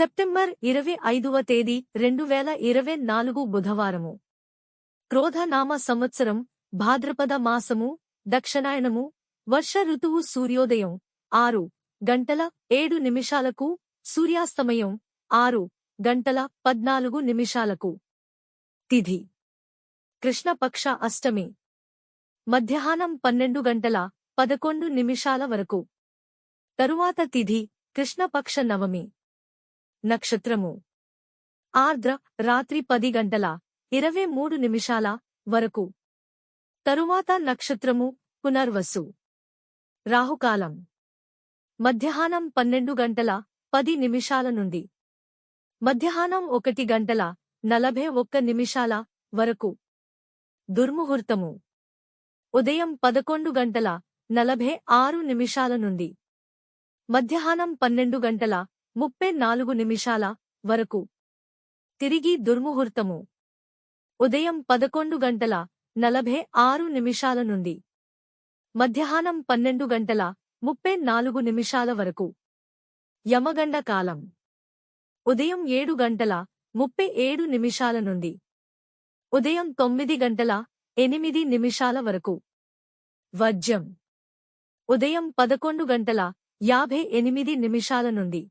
September 25వ తేదీ 2024 బుధవారము. క్రోధనామ సంవత్సరం, భాద్రపద మాసము, దక్షిణాయనము, వర్ష ఋతువు. సూర్యోదయం 6:07 సూర్యాస్తమయం 6:14 తిథి కృష్ణపక్ష అష్టమి. మధ్యాహ్నం 12:11 వరకు. తరువాత తిథి కృష్ణపక్ష నవమి. నక్షత్రము ఆర్ద్ర. రాత్రి 10:23 వరకు. తరువాత నక్షత్రము పునర్వసు. రాహుకాలం మధ్యాహ్నం 12:10 నుండి మధ్యాహ్నం 1:41 వరకు. దుర్ముహూర్తము ఉదయం 11:46 నుండి మధ్యాహ్నం 12:34 వరకు. తిరిగి దుర్ముహూర్తము ఉదయం 11:46 నుండి మధ్యాహ్నం 12:34 వరకు. యమగండ కాలం ఉదయం 7:37 నుండి ఉదయం 9:08 వరకు. వర్జ్యం ఉదయం 11:58 నుండి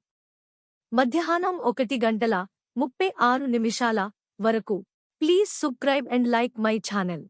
మధ్యాహ్నం 1:36 వరకు. Please subscribe and like my channel.